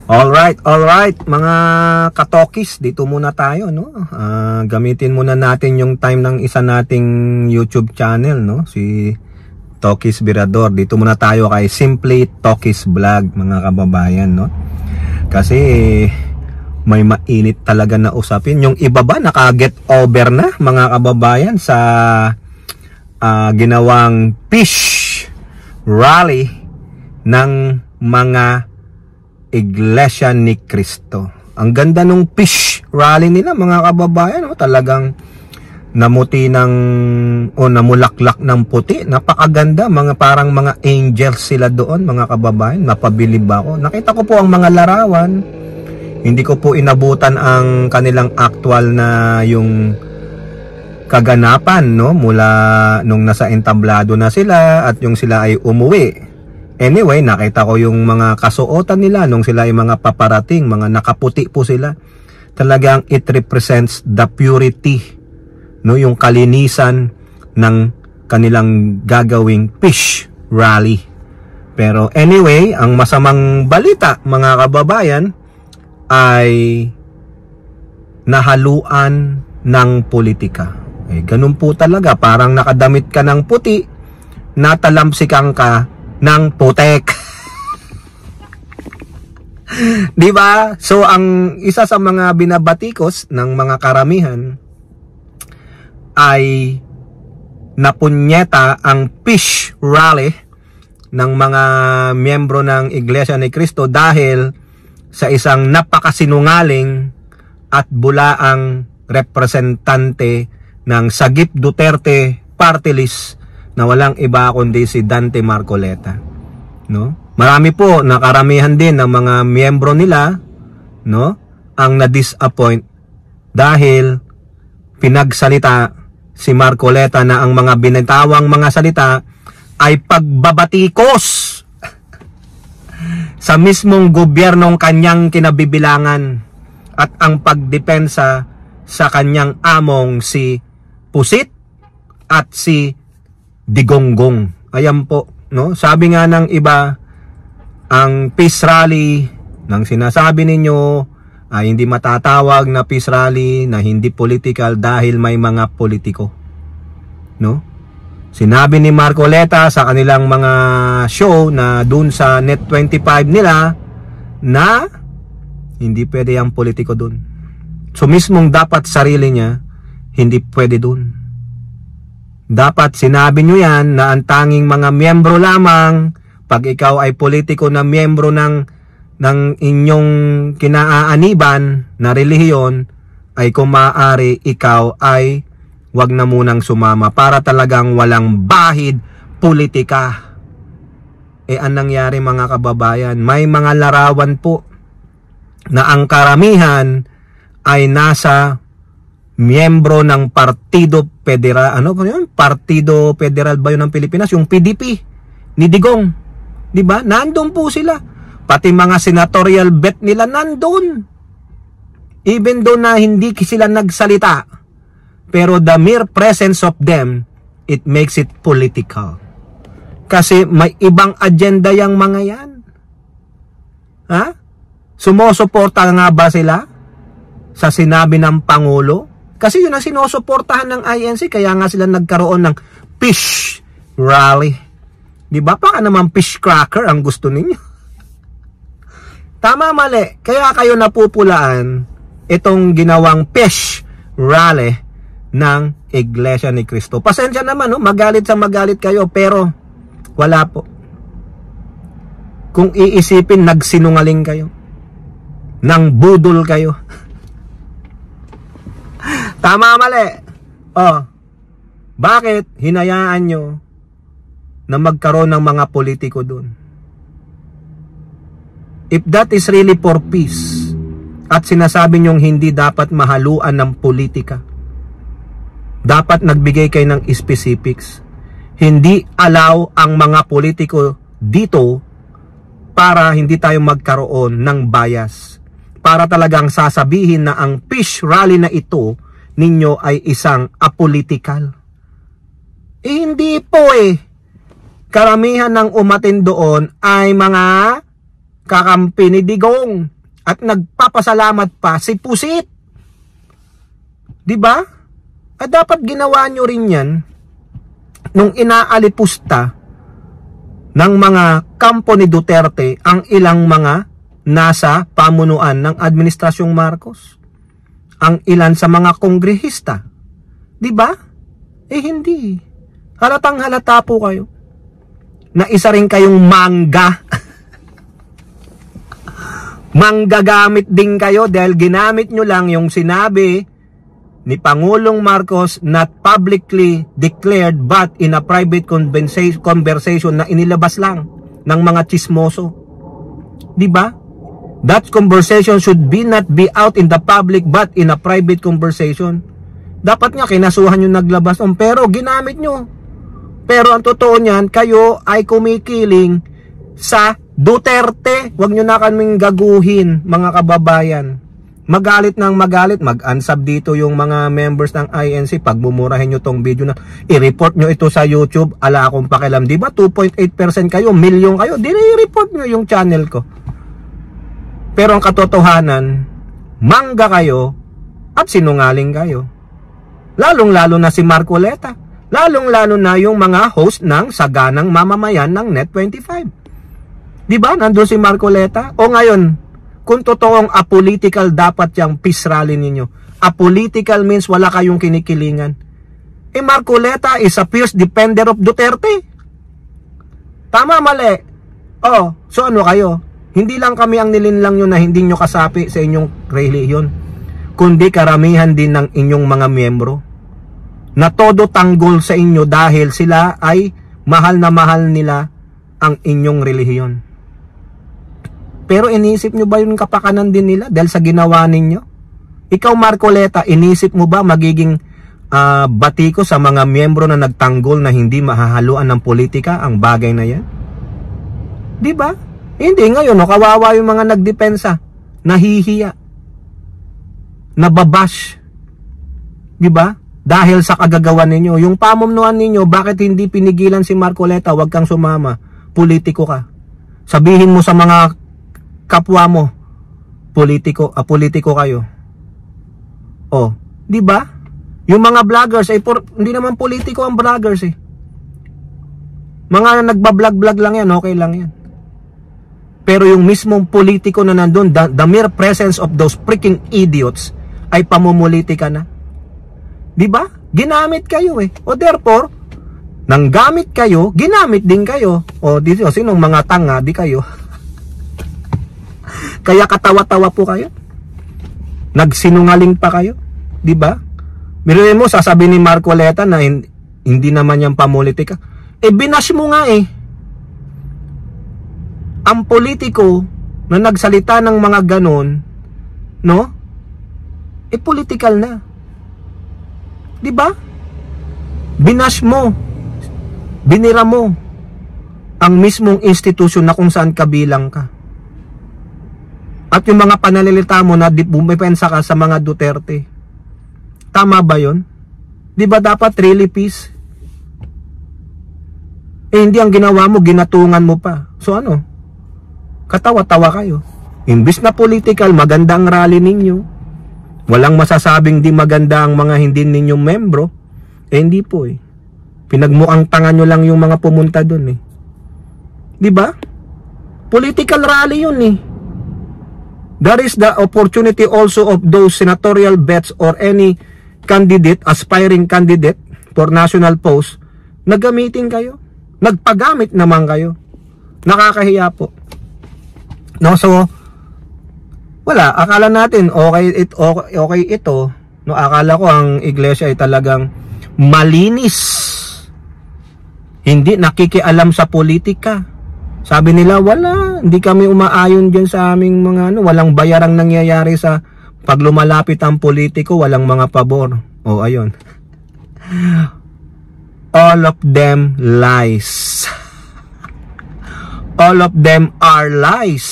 Alright, mga katokis, dito muna tayo, no? Gamitin muna natin yung time ng isa nating YouTube channel, no? Si Tokis Virador. Dito muna tayo kay Simply Tokis Vlog, mga kababayan, no? Kasi may mainit talaga na usapin. Yung iba ba naka-get over na, mga kababayan, sa ginawang peace rally ng mga Iglesia ni Cristo. Ang ganda nung peace rally nila, mga kababayan, no? Talagang namuti ng namulaklak ng puti. Napakaganda, parang mga angels sila doon, mga kababayan. Napabilib ako. Nakita ko po ang mga larawan. Hindi ko po inabutan ang kanilang actual na yung kaganapan, no? Mula nung nasa entablado na sila at yung sila ay umuwi. Anyway, nakita ko yung mga kasuotan nila nung sila ay mga paparating, mga nakaputi po sila. Talagang it represents the purity, no, yung kalinisan ng kanilang gagawing peace rally. Pero anyway, ang masamang balita, mga kababayan, ay nahaluan ng politika. Ganun po talaga, parang nakadamit ka ng puti, natalamsikan ka ng putek. Di ba? So ang isa sa mga binabatikos ng mga karamihan ay napunyeta ang peace rally ng mga miyembro ng Iglesia ni Cristo dahil sa isang napakasinungaling at bulaang representante ng Sagip Duterte party list na walang iba kundi si Dante Marcoleta, no? Marami po, nakaramihan din ng mga miyembro nila, no, ang na-disappoint dahil pinagsalita si Marcoleta na ang mga binitawang mga salita ay pagbabatikos sa mismong gobyernong kanyang kinabibilangan at ang pagdepensa sa kanyang among si Pusit at si Digonggong. Ayan po, no? Sabi nga ng iba, ang peace rally ng sinasabi ninyo ay hindi matatawag na peace rally, na hindi political dahil may mga politiko, no? Sinabi ni Marcoleta sa kanilang mga show na dun sa Net25 nila na hindi pwede ang politiko dun. So mismong dapat sarili niya, hindi pwede dun. Dapat sinabi nyo yan na ang tanging mga miyembro lamang, pag ikaw ay politiko na miyembro ng inyong kinaaaniban na relihiyon, ay kung maaari ikaw ay wag na munang sumama para talagang walang bahid politika. Ang nangyari, mga kababayan, may mga larawan po na ang karamihan ay nasa miyembro ng Partido Federal, ano ba yun? Partido Federal ba yun ng Pilipinas? Yung PDP ni Digong, di ba? Nandun po sila. Pati mga senatorial bet nila nandun. Even though na hindi sila nagsalita, pero the mere presence of them, it makes it political. Kasi may ibang agenda yang mga yan. Ha? Sumusuporta nga ba sila sa sinabi ng Pangulo? Kasi yun ang sinusuportahan ng INC, kaya nga sila nagkaroon ng peace rally. Di ba? Baka naman fish cracker ang gusto ninyo. Tama, mali. Kaya kayo napupulaan itong ginawang peace rally ng Iglesia ni Cristo. Pasensya naman, no? Magalit kayo, pero wala po. Kung iisipin, nagsinungaling kayo. Nang budol kayo. Tama, mali. Bakit hinayaan nyo na magkaroon ng mga politiko dun? If that is really for peace, at sinasabi nyong hindi dapat mahaluan ng politika, dapat nagbigay kayo ng specifics. Hindi allow ang mga politiko dito para hindi tayo magkaroon ng bias. Para talagang sasabihin na ang peace rally na ito ninyo ay isang apolitical. Hindi po Karamihan ng umatin doon ay mga kakampi ni Digong. at nagpapasalamat pa si Pusit. 'Di ba? At dapat ginawa nyo rin 'yan nung inaalipusta ng mga kampo ni Duterte ang ilang mga nasa pamunuan ng Administrasyong Marcos. Ang ilan sa mga kongrehista. 'Di ba? Hindi. Halatang halata po kayo na isa rin kayong mangga. Manggagamit din kayo dahil ginamit nyo lang yung sinabi ni Pangulong Marcos, not publicly declared but in a private conversation na inilabas lang ng mga chismoso. 'Di ba? That conversation should not be out in the public but in a private conversation. Dapat nga kinasuhan yung naglabas pero ginamit nyo. Pero ang totoo niyan, kayo ay kumikiling sa Duterte. Huwag nyo na kaming gaguhin, mga kababayan. Magalit ng magalit, mag-unsub dito yung mga members ng INC. Pagmumurahin nyo tong video na i-report nyo ito sa YouTube, ala akong pakialam. Diba 2.8% kayo, milyon kayo, i-report nyo yung channel ko. Pero ang katotohanan, mangga kayo at sinungaling kayo. Lalong-lalo na si Marcoleta. Lalong-lalo na yung mga host ng saganang mamamayan ng Net25. Diba? Nandun si Marcoleta. O ngayon, kung totoong apolitical dapat yung peace rally ninyo. Apolitical means wala kayong kinikilingan. Marcoleta is a fierce defender of Duterte. Tama, mali. So ano kayo? Hindi lang kami ang nilinlang nyo na hindi nyo kasapi sa inyong relihiyon, kundi karamihan din ng inyong mga miyembro na todo tanggol sa inyo dahil sila ay mahal na mahal nila ang inyong relihiyon. Pero iniisip nyo ba yung kapakanan din nila dahil sa ginawa ninyo? Ikaw, Marcoleta, inisip mo ba magiging batiko sa mga miyembro na nagtanggol na hindi mahahaluan ng politika ang bagay na yan? Di ba? Hindi, ngayon, kawawa yung mga nagdepensa, nahihiya, nababash. Di ba? Dahil sa kagagawan ninyo, yung pamumunuan ninyo, bakit hindi pinigilan si Marcoleta, wag kang sumama, politiko ka. Sabihin mo sa mga kapwa mo, politiko kayo. Di ba? Yung mga vloggers, hindi naman politiko ang vloggers eh. Mga nagbablog-vlog lang yan, okay lang yan. Pero yung mismong politiko na nandun, the mere presence of those freaking idiots ay pamumulitika na. Diba? Ginamit kayo eh. Therefore, nang gamit kayo, ginamit din kayo. Sinong mga tanga, di kayo. Kaya katawa-tawa po kayo. Nagsinungaling pa kayo. Diba? Biruin mo, sasabihin ni Marcoleta na hindi naman yan pamulitika. Binash mo nga eh. Ang politiko na nagsalita ng mga ganon, no? Political na. Di ba? Binash mo, binira mo ang mismong institusyon na kung saan kabilang ka. At yung mga pananalita mo na bumipensa ka sa mga Duterte. Tama ba yun? Di ba dapat really peace? Hindi ang ginawa mo, ginatungan mo pa. So ano? Katawa-tawa kayo. Imbis na political, maganda ang rally ninyo. Walang masasabing di maganda ang mga hindi ninyong membro. Hindi po eh. Pinagmukhang tanga nyo lang yung mga pumunta dun eh. Diba? Political rally yun eh. There is the opportunity also of those senatorial bets or any candidate, aspiring candidate for national post, na gamitin kayo. Nagpagamit naman kayo. Nakakahiya po. No, so wala, akala natin okay ito, no, akala ko ang iglesia ay talagang malinis. Hindi nakikialam sa politika. Sabi nila, wala, hindi kami umaayon diyan sa aming mga walang bayarang nangyayari sa pag lumalapit ang politiko, walang mga pabor. Ayun. All of them lies. All of them are lies.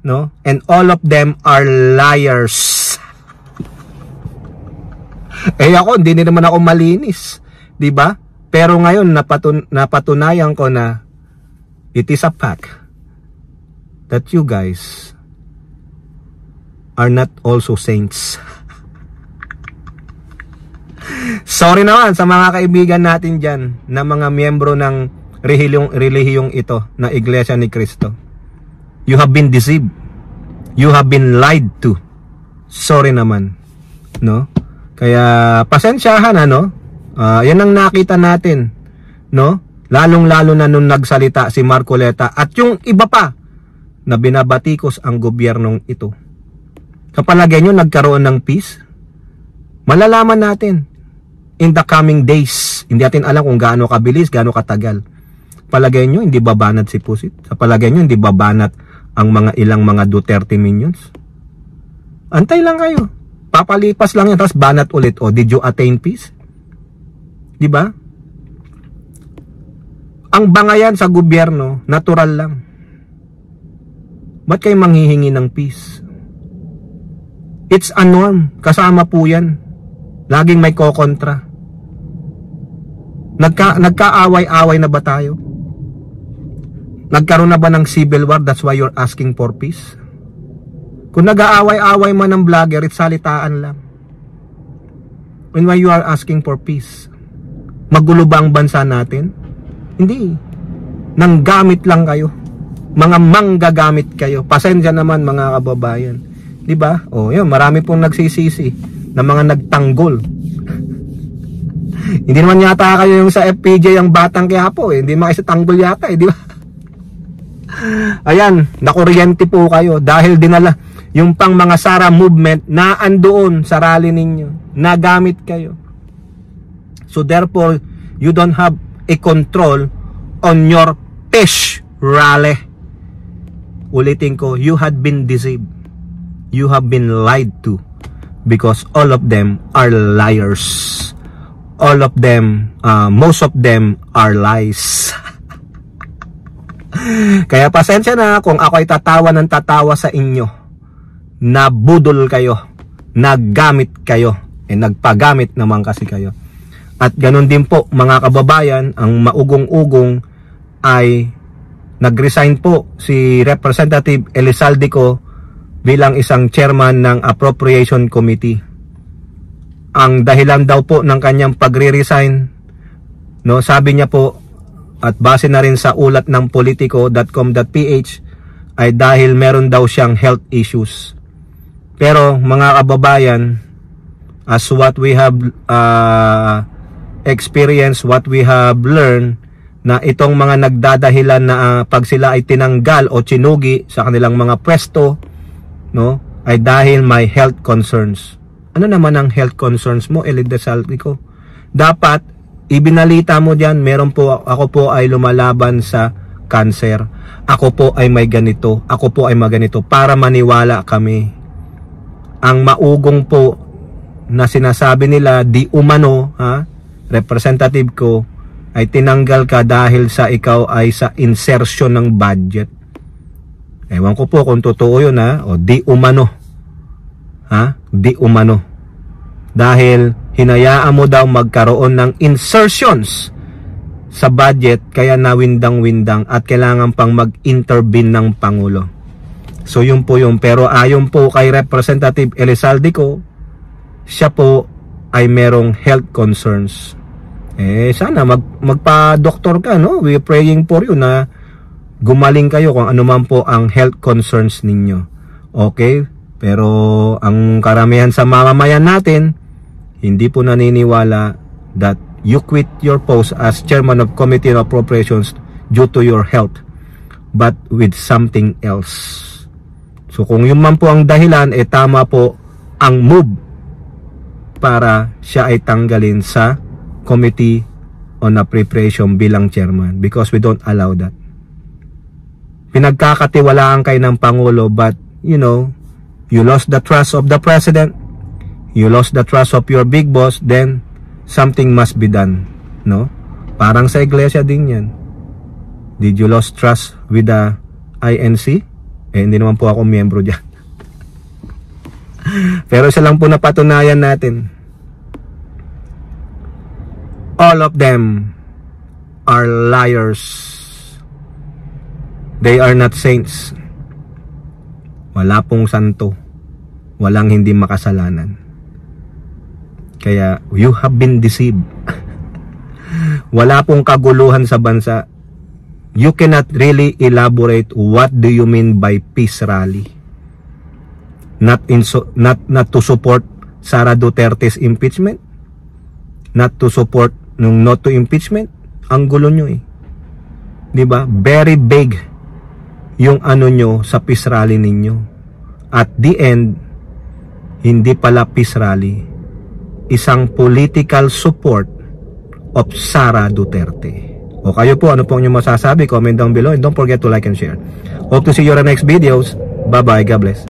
No? And all of them are liars. Ako, hindi naman ako malinis. Diba? Pero ngayon, napatunayan ko na it is a fact that you guys are not also saints. Sorry naman sa mga kaibigan natin dyan na mga miyembro ng relihiyong ito na Iglesia ni Cristo. You have been deceived. You have been lied to. Sorry naman, no? Kaya pasensyahan, ano? Yan ang nakita natin, no? Lalong-lalo na nung nagsalita si Marcoleta at yung iba pa na binabatikos ang gobyernong ito. Sa palagay nyo, nagkaroon ng peace? Malalaman natin in the coming days. Hindi natin alam kung gaano kabilis, gaano katagal. Palagay nyo, hindi babanat si Pusit? Sa palagay nyo, hindi babanat ang mga ilang mga Duterte minions? Antay lang kayo. Papalipas lang yan, tapos banat ulit. O, did you attain peace? Diba? Ang bangayan sa gobyerno, natural lang. Ba't kayo manghihingi ng peace? It's a norm. Kasama po yan. Laging may kokontra. Nagkaaway-away na ba tayo? Nagkaroon na ba ng civil war? That's why you're asking for peace? Kung nag-aaway-away man ng vlogger, it's salitaan lang. And why you are asking for peace? Magulo ba ang bansa natin? Hindi. Nanggamit lang kayo. Mga manggagamit kayo. Pasensya naman mga kababayan. Diba? O yun, marami pong nagsisisi na mga nagtanggol. Hindi naman yata kayo yung sa FPJ ang Batang Quiapo eh. Hindi naman kayo sa tanggol yata eh, di ba? Ayan, nakuryente po kayo dahil dinala yung pang mga Sara movement na andoon sa rally ninyo. Nagamit kayo. So therefore, you don't have a control on your fish rally. Ulitin ko, you had been deceived. You have been lied to because all of them are liars. All of them, most of them are lies. Kaya pasensya na kung ako ay tatawa ng tatawa sa inyo. Nabudol kayo, naggamit kayo, nagpagamit naman kasi kayo. At ganun din po mga kababayan, ang maugong-ugong ay nag-resign po si Representative Elizaldico bilang isang chairman ng Appropriation Committee. Ang dahilan daw po ng kanyang pagre-resign, no, sabi niya po, at base na rin sa ulat ng politico.com.ph, ay dahil meron daw siyang health issues. Pero mga kababayan, as what we have experienced, what we have learned, na itong mga nagdadahilan na pag sila ay tinanggal o chinugi sa kanilang mga pwesto, no, ay dahil may health concerns. Ano naman ang health concerns mo, Elizaldico? Dapat ibinalita mo diyan, ako po ay lumalaban sa cancer. Ako po ay may ganito. Ako po ay maganito para maniwala kami. Ang maugong po na sinasabi nila di umano, representative ko, ay tinanggal ka dahil sa ikaw ay sa insertion ng budget. Ewan ko po kung totoo yun o di umano. Di umano. Dahil hinayaan mo daw magkaroon ng insertions sa budget kaya nawindang-windang at kailangan pang mag-intervene ng Pangulo. So yun po yun. Pero ayon po kay Representative Elizaldico, siya po ay merong health concerns. Sana magpa-doktor ka, no? We're praying for you na gumaling kayo kung ano man po ang health concerns ninyo. Okay? Pero ang karamihan sa mamamayan natin, hindi po naniniwala that you quit your post as chairman of Committee on Appropriations due to your health, but with something else. So kung yun man po ang dahilan, tama po ang move para siya ay tanggalin sa Committee on Appropriation bilang chairman, because we don't allow that. Pinagkakatiwalaan kayo ng Pangulo, but you know, you lost the trust of the President, you lost the trust of your big boss, then something must be done, no? Parang sa iglesia din yan. Did you lose trust with the INC? Hindi naman po ako miyembro dyan. Pero isa lang po napatunayan natin. All of them are liars. They are not saints. Wala pong santo. walang hindi makasalanan. Kaya you have been deceived. Wala pong kaguluhan sa bansa. You cannot really elaborate what do you mean by peace rally. Not to support Sara Duterte's impeachment, not to support nung not to impeachment. Ang gulo nyo eh. 'Di ba? Very big yung ano nyo sa peace rally ninyo. At the end, hindi pala peace rally, isang political support of Sara Duterte. O kayo po, ano po ang inyong masasabi? Comment down below and don't forget to like and share. Hope to see you on the next videos. Bye bye, God bless.